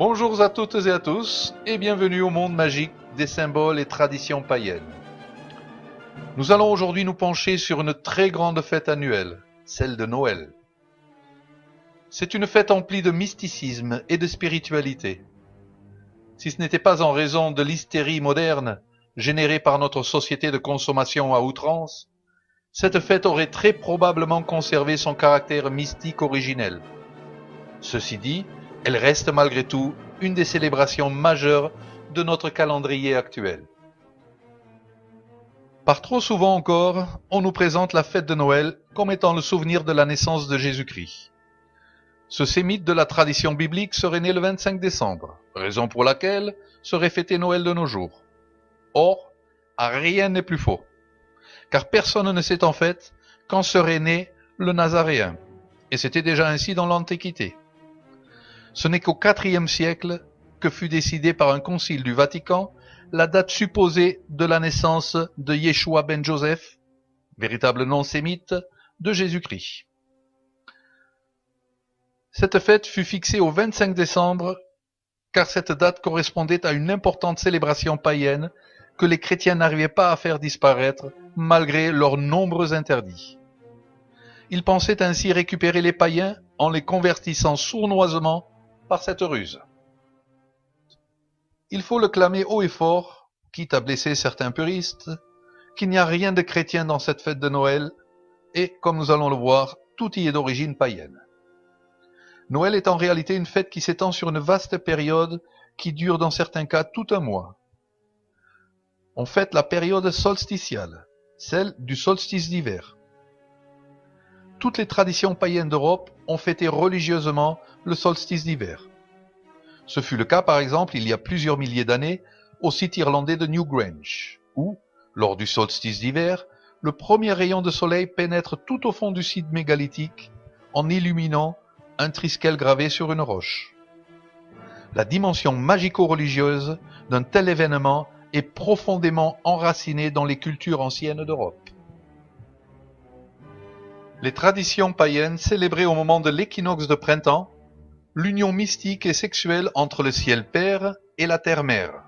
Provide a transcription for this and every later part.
Bonjour à toutes et à tous et bienvenue au monde magique des symboles et traditions païennes. Nous allons aujourd'hui nous pencher sur une très grande fête annuelle, celle de Noël. C'est une fête emplie de mysticisme et de spiritualité. Si ce n'était pas en raison de l'hystérie moderne générée par notre société de consommation à outrance, cette fête aurait très probablement conservé son caractère mystique originel. Ceci dit, elle reste malgré tout une des célébrations majeures de notre calendrier actuel. Par trop souvent encore, on nous présente la fête de Noël comme étant le souvenir de la naissance de Jésus-Christ. Ce sémite de la tradition biblique serait né le 25 décembre, raison pour laquelle serait fêté Noël de nos jours. Or, rien n'est plus faux, car personne ne sait en fait quand serait né le Nazaréen, et c'était déjà ainsi dans l'Antiquité. Ce n'est qu'au IVe siècle que fut décidé par un concile du Vatican la date supposée de la naissance de Yeshua ben Joseph, véritable nom sémite, de Jésus-Christ. Cette fête fut fixée au 25 décembre car cette date correspondait à une importante célébration païenne que les chrétiens n'arrivaient pas à faire disparaître malgré leurs nombreux interdits. Ils pensaient ainsi récupérer les païens en les convertissant sournoisement par cette ruse. Il faut le clamer haut et fort, quitte à blesser certains puristes, qu'il n'y a rien de chrétien dans cette fête de Noël, et, comme nous allons le voir, tout y est d'origine païenne. Noël est en réalité une fête qui s'étend sur une vaste période qui dure dans certains cas tout un mois. On fête la période solsticiale, celle du solstice d'hiver. Toutes les traditions païennes d'Europe ont fêté religieusement le solstice d'hiver. Ce fut le cas par exemple il y a plusieurs milliers d'années au site irlandais de Newgrange, où, lors du solstice d'hiver, le premier rayon de soleil pénètre tout au fond du site mégalithique en illuminant un triskel gravé sur une roche. La dimension magico-religieuse d'un tel événement est profondément enracinée dans les cultures anciennes d'Europe. Les traditions païennes célébraient au moment de l'équinoxe de printemps l'union mystique et sexuelle entre le ciel père et la terre mère,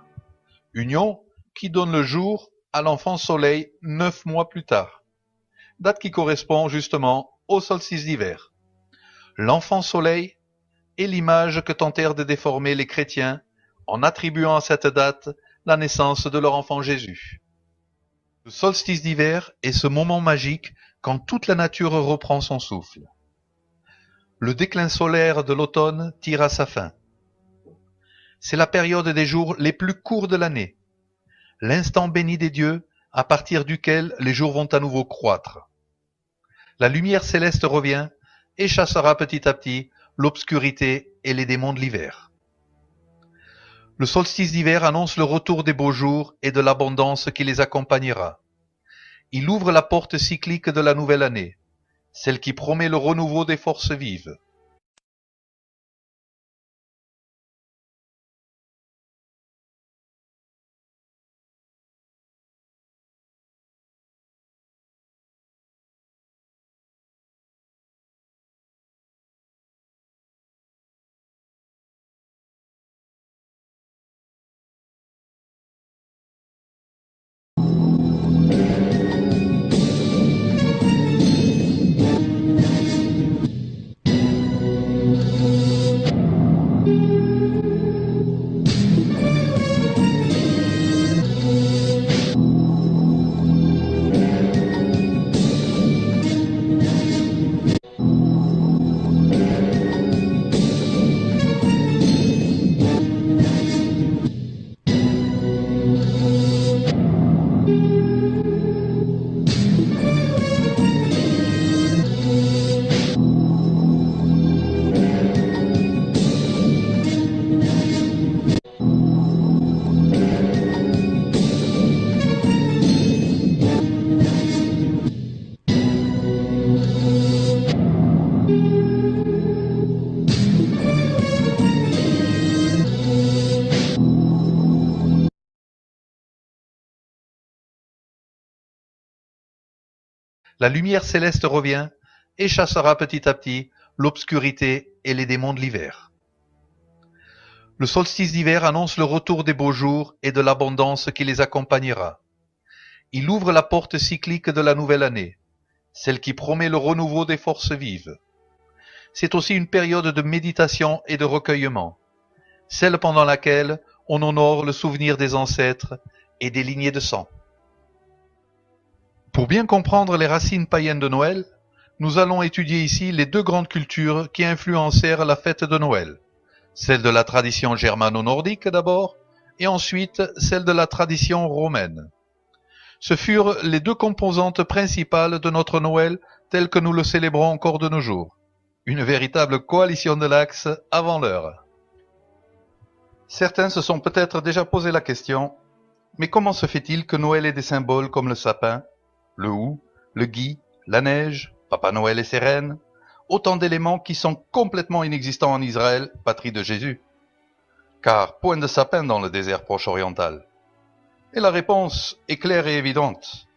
union qui donne le jour à l'enfant soleil 9 mois plus tard, date qui correspond justement au solstice d'hiver. L'enfant soleil est l'image que tentèrent de déformer les chrétiens en attribuant à cette date la naissance de leur enfant Jésus. Le solstice d'hiver est ce moment magique quand toute la nature reprend son souffle. Le déclin solaire de l'automne tire à sa fin. C'est la période des jours les plus courts de l'année, l'instant béni des dieux à partir duquel les jours vont à nouveau croître. La lumière céleste revient et chassera petit à petit l'obscurité et les démons de l'hiver. Le solstice d'hiver annonce le retour des beaux jours et de l'abondance qui les accompagnera. Il ouvre la porte cyclique de la nouvelle année, celle qui promet le renouveau des forces vives. La lumière céleste revient et chassera petit à petit l'obscurité et les démons de l'hiver. Le solstice d'hiver annonce le retour des beaux jours et de l'abondance qui les accompagnera. Il ouvre la porte cyclique de la nouvelle année, celle qui promet le renouveau des forces vives. C'est aussi une période de méditation et de recueillement, celle pendant laquelle on honore le souvenir des ancêtres et des lignées de sang. Pour bien comprendre les racines païennes de Noël, nous allons étudier ici les deux grandes cultures qui influencèrent la fête de Noël. Celle de la tradition germano-nordique d'abord, et ensuite celle de la tradition romaine. Ce furent les deux composantes principales de notre Noël tel que nous le célébrons encore de nos jours. Une véritable coalition de l'Axe avant l'heure. Certains se sont peut-être déjà posé la question, mais comment se fait-il que Noël ait des symboles comme le sapin, le hou, le gui, la neige, Papa Noël et ses reines, autant d'éléments qui sont complètement inexistants en Israël, patrie de Jésus? Car point de sapin dans le désert proche-oriental. Et la réponse est claire et évidente.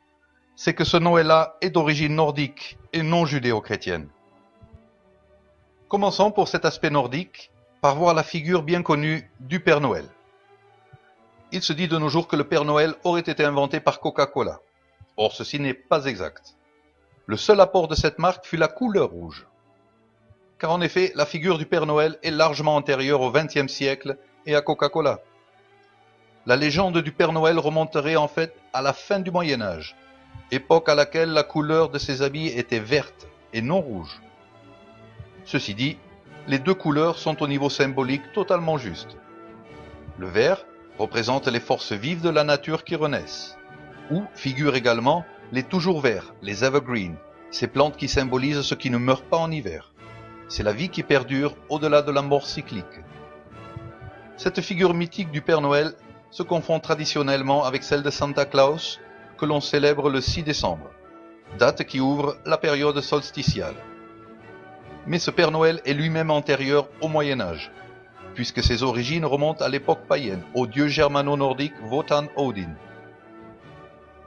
C'est que ce Noël-là est d'origine nordique et non judéo-chrétienne. Commençons pour cet aspect nordique par voir la figure bien connue du Père Noël. Il se dit de nos jours que le Père Noël aurait été inventé par Coca-Cola. Or, ceci n'est pas exact. Le seul apport de cette marque fut la couleur rouge. Car en effet, la figure du Père Noël est largement antérieure au XXe siècle et à Coca-Cola. La légende du Père Noël remonterait en fait à la fin du Moyen Âge, époque à laquelle la couleur de ses habits était verte et non rouge. Ceci dit, les deux couleurs sont au niveau symbolique totalement justes. Le vert représente les forces vives de la nature qui renaissent, où figurent également les toujours verts, les evergreens, ces plantes qui symbolisent ce qui ne meurt pas en hiver. C'est la vie qui perdure au-delà de la mort cyclique. Cette figure mythique du Père Noël se confond traditionnellement avec celle de Santa Claus que l'on célèbre le 6 décembre, date qui ouvre la période solsticiale. Mais ce Père Noël est lui-même antérieur au Moyen Âge, puisque ses origines remontent à l'époque païenne, au dieu germano-nordique Wotan Odin.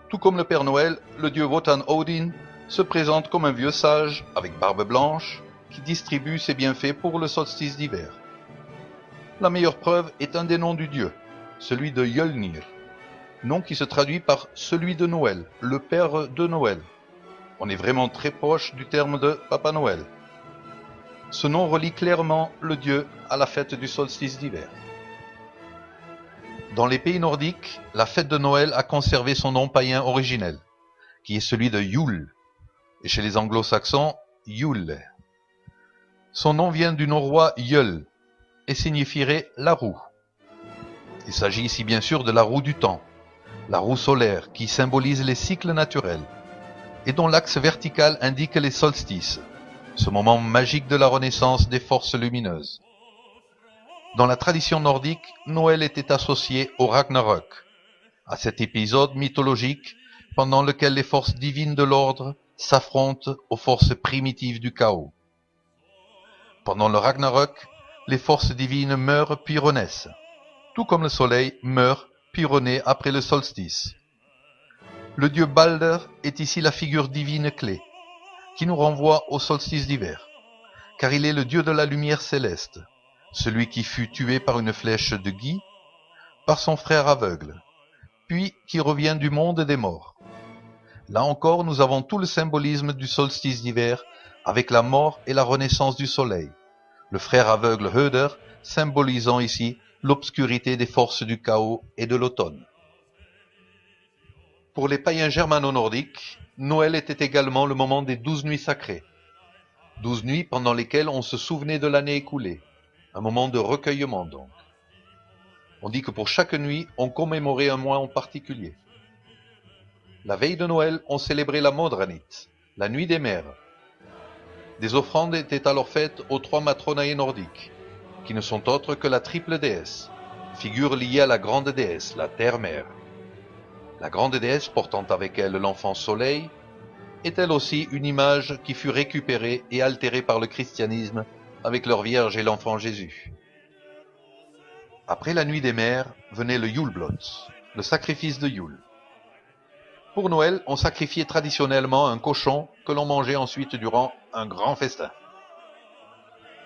Tout comme le Père Noël, le dieu Wotan Odin se présente comme un vieux sage avec barbe blanche qui distribue ses bienfaits pour le solstice d'hiver. La meilleure preuve est un des noms du dieu, celui de Mjolnir, nom qui se traduit par celui de Noël, le père de Noël. On est vraiment très proche du terme de Papa Noël. Ce nom relie clairement le dieu à la fête du solstice d'hiver. Dans les pays nordiques, la fête de Noël a conservé son nom païen originel, qui est celui de Yule, et chez les anglo-saxons, Yule. Son nom vient du norrois Yule et signifierait la roue. Il s'agit ici bien sûr de la roue du temps, la roue solaire qui symbolise les cycles naturels et dont l'axe vertical indique les solstices, ce moment magique de la renaissance des forces lumineuses. Dans la tradition nordique, Noël était associé au Ragnarök, à cet épisode mythologique pendant lequel les forces divines de l'ordre s'affrontent aux forces primitives du chaos. Pendant le Ragnarök, les forces divines meurent puis renaissent, tout comme le soleil meurt puis renaît après le solstice. Le dieu Balder est ici la figure divine clé, qui nous renvoie au solstice d'hiver, car il est le dieu de la lumière céleste, celui qui fut tué par une flèche de Guy, par son frère aveugle, puis qui revient du monde des morts. Là encore, nous avons tout le symbolisme du solstice d'hiver avec la mort et la renaissance du soleil, le frère aveugle Höder symbolisant ici l'obscurité des forces du chaos et de l'automne. Pour les païens germano-nordiques, Noël était également le moment des 12 nuits sacrées. 12 nuits pendant lesquelles on se souvenait de l'année écoulée, un moment de recueillement donc. On dit que pour chaque nuit, on commémorait un mois en particulier. La veille de Noël, on célébrait la Modranit, la nuit des mères. Des offrandes étaient alors faites aux 3 matronae nordiques, qui ne sont autres que la triple déesse, figure liée à la grande déesse, la terre-mère. La grande déesse portant avec elle l'enfant soleil est elle aussi une image qui fut récupérée et altérée par le christianisme avec leur Vierge et l'enfant Jésus. Après la nuit des mères venait le Juleblot, le sacrifice de Yule. Pour Noël, on sacrifiait traditionnellement un cochon que l'on mangeait ensuite durant un grand festin.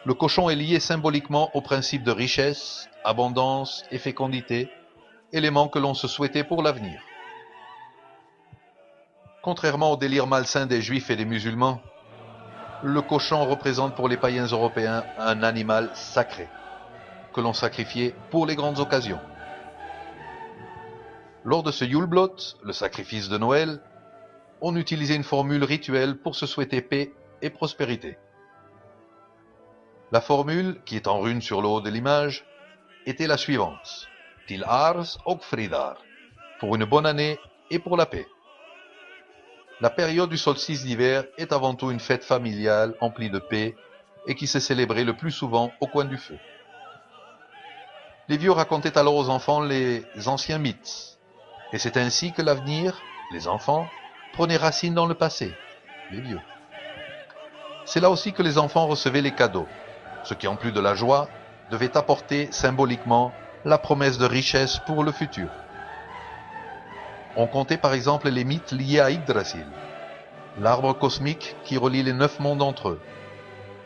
Le cochon est lié symboliquement au principe de richesse, abondance et fécondité, éléments que l'on se souhaitait pour l'avenir. Contrairement au délire malsain des juifs et des musulmans, le cochon représente pour les païens européens un animal sacré, que l'on sacrifiait pour les grandes occasions. Lors de ce Yule-Blot, le sacrifice de Noël, on utilisait une formule rituelle pour se souhaiter paix et prospérité. La formule, qui est en rune sur le haut de l'image, était la suivante. Til ars og fridar, pour une bonne année et pour la paix. La période du solstice d'hiver est avant tout une fête familiale emplie de paix et qui s'est célébrée le plus souvent au coin du feu. Les vieux racontaient alors aux enfants les anciens mythes, et c'est ainsi que l'avenir, les enfants, prenait racine dans le passé, les vieux. C'est là aussi que les enfants recevaient les cadeaux, ce qui en plus de la joie devait apporter symboliquement la promesse de richesse pour le futur. On comptait par exemple les mythes liés à Yggdrasil, l'arbre cosmique qui relie les 9 mondes entre eux,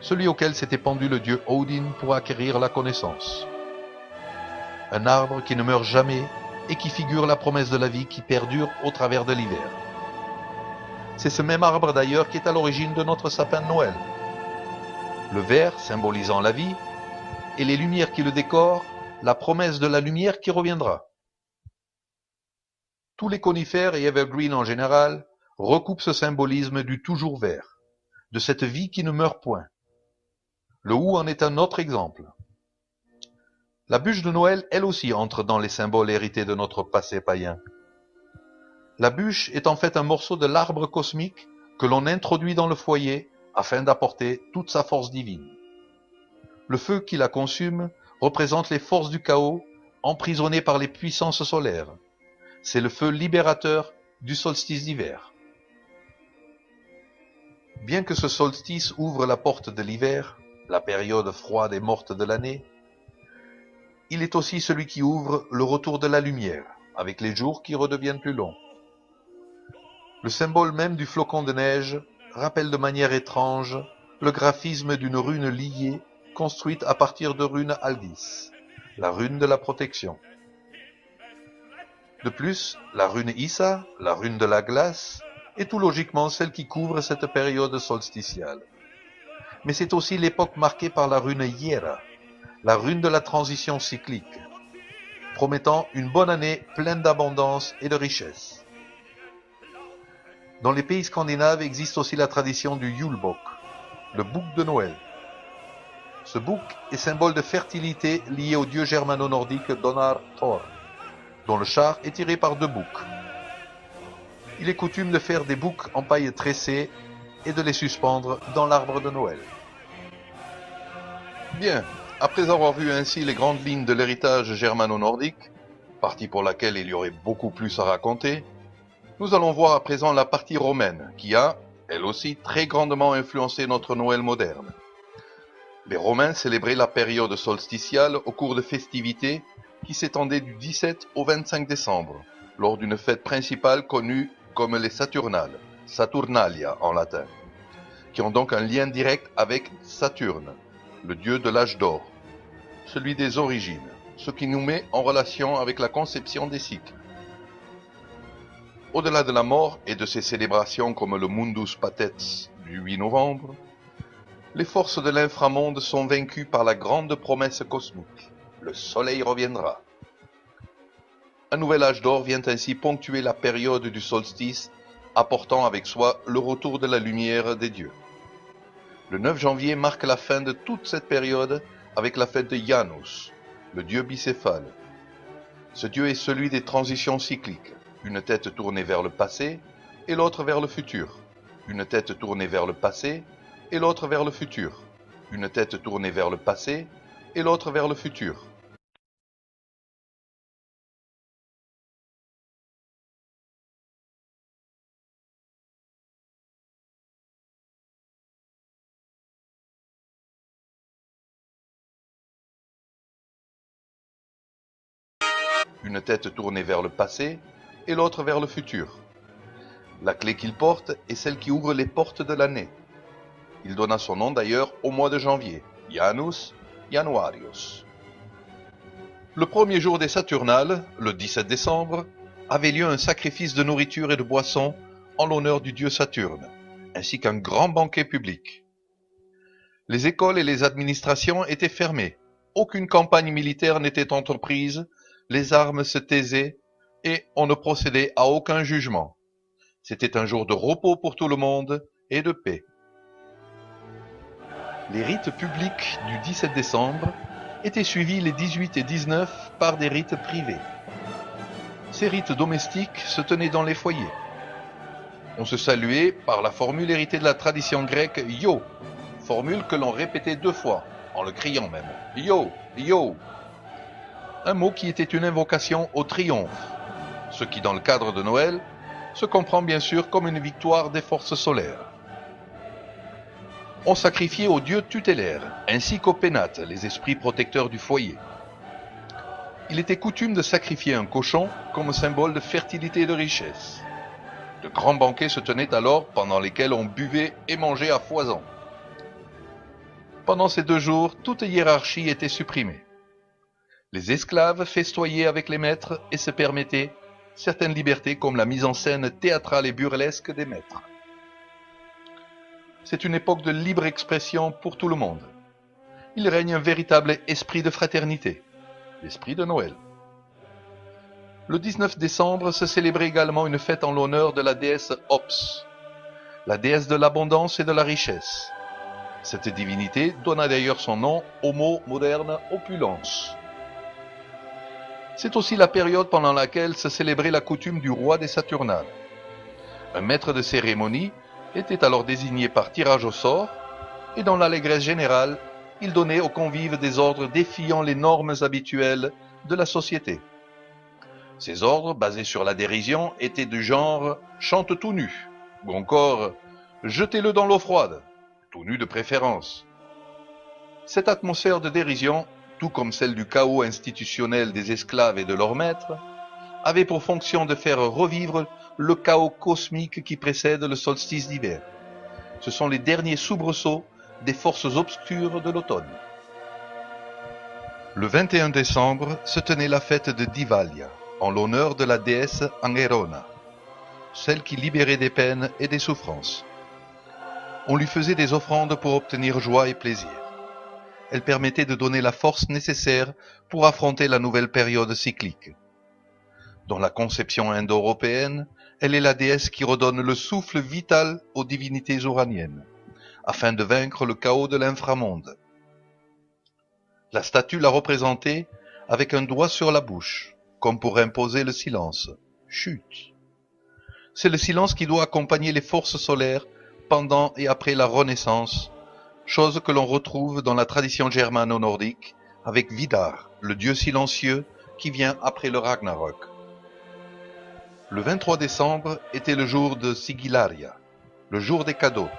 celui auquel s'était pendu le dieu Odin pour acquérir la connaissance. Un arbre qui ne meurt jamais et qui figure la promesse de la vie qui perdure au travers de l'hiver. C'est ce même arbre d'ailleurs qui est à l'origine de notre sapin de Noël. Le vert symbolisant la vie et les lumières qui le décorent, la promesse de la lumière qui reviendra. Tous les conifères et evergreens en général recoupent ce symbolisme du toujours vert, de cette vie qui ne meurt point. Le hou en est un autre exemple. La bûche de Noël, elle aussi, entre dans les symboles hérités de notre passé païen. La bûche est en fait un morceau de l'arbre cosmique que l'on introduit dans le foyer afin d'apporter toute sa force divine. Le feu qui la consume représente les forces du chaos emprisonnées par les puissances solaires. C'est le feu libérateur du solstice d'hiver. Bien que ce solstice ouvre la porte de l'hiver, la période froide et morte de l'année, il est aussi celui qui ouvre le retour de la lumière, avec les jours qui redeviennent plus longs. Le symbole même du flocon de neige rappelle de manière étrange le graphisme d'une rune liée construite à partir de rune Aldis, la rune de la protection. De plus, la rune Issa, la rune de la glace, est tout logiquement celle qui couvre cette période solsticiale. Mais c'est aussi l'époque marquée par la rune Hiera, la rune de la transition cyclique, promettant une bonne année pleine d'abondance et de richesse. Dans les pays scandinaves existe aussi la tradition du Julebok, le bouc de Noël. Ce bouc est symbole de fertilité lié au dieu germano-nordique Donar Thor, dont le char est tiré par 2 boucs. Il est coutume de faire des boucs en paille tressée et de les suspendre dans l'arbre de Noël. Bien, après avoir vu ainsi les grandes lignes de l'héritage germano-nordique, partie pour laquelle il y aurait beaucoup plus à raconter, nous allons voir à présent la partie romaine, qui a, elle aussi, très grandement influencé notre Noël moderne. Les Romains célébraient la période solsticiale au cours de festivités qui s'étendaient du 17 au 25 décembre, lors d'une fête principale connue comme les Saturnales, Saturnalia en latin, qui ont donc un lien direct avec Saturne, le dieu de l'âge d'or, celui des origines, ce qui nous met en relation avec la conception des cycles. Au-delà de la mort et de ces célébrations comme le Mundus Patets du 8 novembre, les forces de l'inframonde sont vaincues par la grande promesse cosmique. Le soleil reviendra. Un nouvel âge d'or vient ainsi ponctuer la période du solstice, apportant avec soi le retour de la lumière des dieux. Le 9 janvier marque la fin de toute cette période avec la fête de Janus, le dieu bicéphale. Ce dieu est celui des transitions cycliques, une tête tournée vers le passé et l'autre vers le futur, une tête tournée vers le passé et l'autre vers le futur, une tête tournée vers le passé et l'autre vers le futur. Une tête tournée vers le passé et l'autre vers le futur. La clé qu'il porte est celle qui ouvre les portes de l'année. Il donna son nom d'ailleurs au mois de janvier, Janus Januarius. Le premier jour des Saturnales, le 17 décembre, avait lieu un sacrifice de nourriture et de boissons en l'honneur du dieu Saturne, ainsi qu'un grand banquet public. Les écoles et les administrations étaient fermées, aucune campagne militaire n'était entreprise, les armes se taisaient et on ne procédait à aucun jugement. C'était un jour de repos pour tout le monde et de paix. Les rites publics du 17 décembre étaient suivis les 18 et 19 par des rites privés. Ces rites domestiques se tenaient dans les foyers. On se saluait par la formule héritée de la tradition grecque « Yo », formule que l'on répétait 2 fois, en le criant même « Yo, yo », un mot qui était une invocation au triomphe, ce qui dans le cadre de Noël se comprend bien sûr comme une victoire des forces solaires. On sacrifiait aux dieux tutélaires, ainsi qu'aux pénates, les esprits protecteurs du foyer. Il était coutume de sacrifier un cochon comme symbole de fertilité et de richesse. De grands banquets se tenaient alors pendant lesquels on buvait et mangeait à foison. Pendant ces 2 jours, toute hiérarchie était supprimée. Les esclaves festoyaient avec les maîtres et se permettaient certaines libertés comme la mise en scène théâtrale et burlesque des maîtres. C'est une époque de libre expression pour tout le monde. Il règne un véritable esprit de fraternité, l'esprit de Noël. Le 19 décembre se célébrait également une fête en l'honneur de la déesse Ops, la déesse de l'abondance et de la richesse. Cette divinité donna d'ailleurs son nom au mot moderne opulence. C'est aussi la période pendant laquelle se célébrait la coutume du roi des Saturnales. Un maître de cérémonie était alors désigné par tirage au sort, et dans l'allégresse générale, il donnait aux convives des ordres défiant les normes habituelles de la société. Ces ordres, basés sur la dérision, étaient du genre « chante tout nu » ou encore « jetez-le dans l'eau froide », tout nu de préférence. Cette atmosphère de dérision, tout comme celle du chaos institutionnel des esclaves et de leurs maîtres, avait pour fonction de faire revivre le chaos cosmique qui précède le solstice d'hiver. Ce sont les derniers soubresauts des forces obscures de l'automne. Le 21 décembre se tenait la fête de Divalia, en l'honneur de la déesse Angerona, celle qui libérait des peines et des souffrances. On lui faisait des offrandes pour obtenir joie et plaisir. Elle permettait de donner la force nécessaire pour affronter la nouvelle période cyclique. Dans la conception indo-européenne, elle est la déesse qui redonne le souffle vital aux divinités uraniennes, afin de vaincre le chaos de l'inframonde. La statue la représentait avec un doigt sur la bouche, comme pour imposer le silence. Chut. C'est le silence qui doit accompagner les forces solaires pendant et après la Renaissance, chose que l'on retrouve dans la tradition germano-nordique avec Vidar, le dieu silencieux qui vient après le Ragnarok. Le 23 décembre était le jour de Sigillaria, le jour des cadeaux.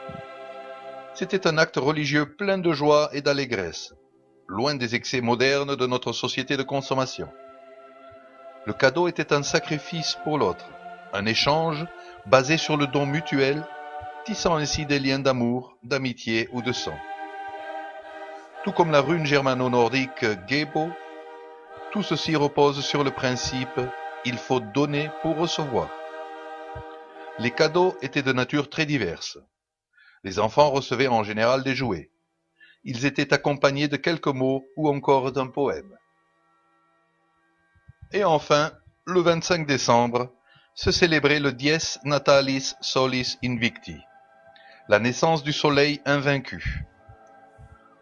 C'était un acte religieux plein de joie et d'allégresse, loin des excès modernes de notre société de consommation. Le cadeau était un sacrifice pour l'autre, un échange basé sur le don mutuel, tissant ainsi des liens d'amour, d'amitié ou de sang. Tout comme la rune germano-nordique Gebo, tout ceci repose sur le principe « il faut donner pour recevoir ». Les cadeaux étaient de nature très diverse. Les enfants recevaient en général des jouets. Ils étaient accompagnés de quelques mots ou encore d'un poème. Et enfin, le 25 décembre, se célébrait le Dies Natalis Solis Invicti, la naissance du soleil invaincu.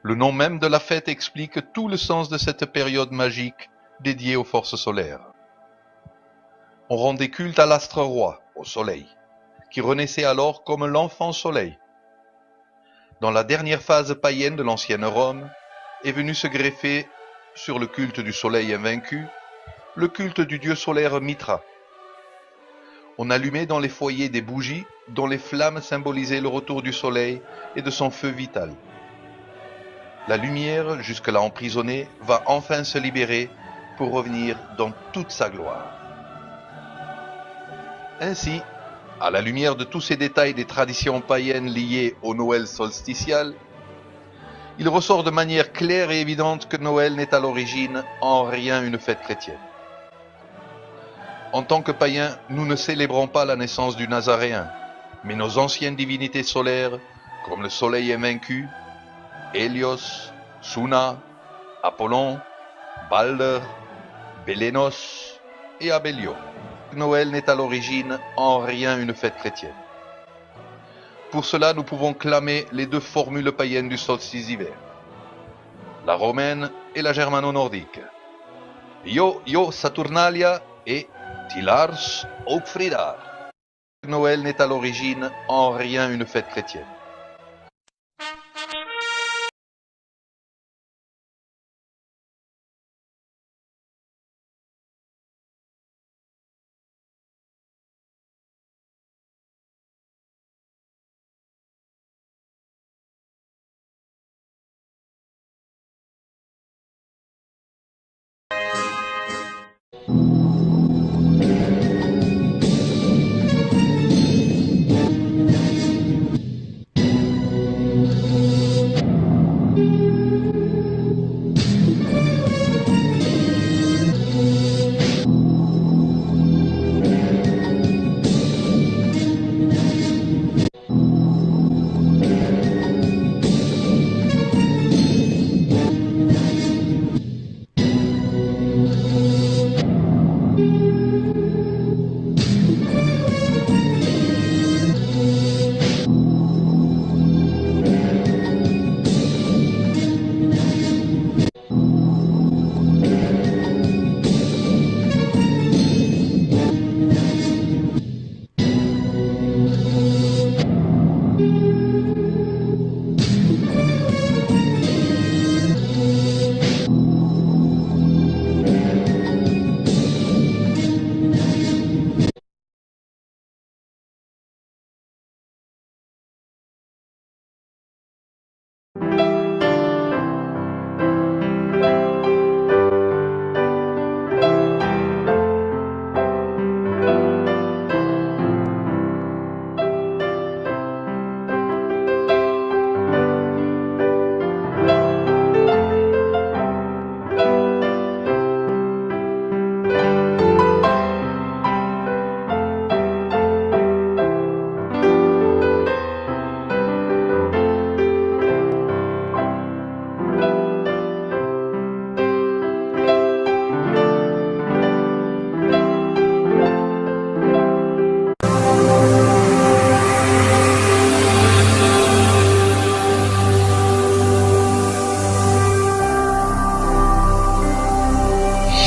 Le nom même de la fête explique tout le sens de cette période magique dédiée aux forces solaires. On rendait culte à l'astre roi, au soleil, qui renaissait alors comme l'enfant soleil. Dans la dernière phase païenne de l'ancienne Rome, est venu se greffer sur le culte du soleil invaincu, le culte du dieu solaire Mitra. On allumait dans les foyers des bougies dont les flammes symbolisaient le retour du soleil et de son feu vital. La lumière, jusque-là emprisonnée, va enfin se libérer pour revenir dans toute sa gloire. Ainsi, à la lumière de tous ces détails des traditions païennes liées au Noël solsticial, il ressort de manière claire et évidente que Noël n'est à l'origine en rien une fête chrétienne. En tant que païens, nous ne célébrons pas la naissance du Nazaréen, mais nos anciennes divinités solaires, comme le soleil invaincu, Hélios, Suna, Apollon, Balder, Bélénos et Abélio. Noël n'est à l'origine en rien une fête chrétienne. Pour cela, nous pouvons clamer les deux formules païennes du solstice d'hiver, la romaine et la germano-nordique. Io Saturnalia et Tilars Augfridar. Noël n'est à l'origine en rien une fête chrétienne.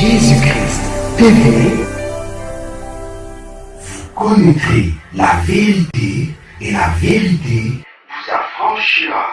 Jésus-Christ TV, vous connaîtrez la vérité et la vérité vous affranchira.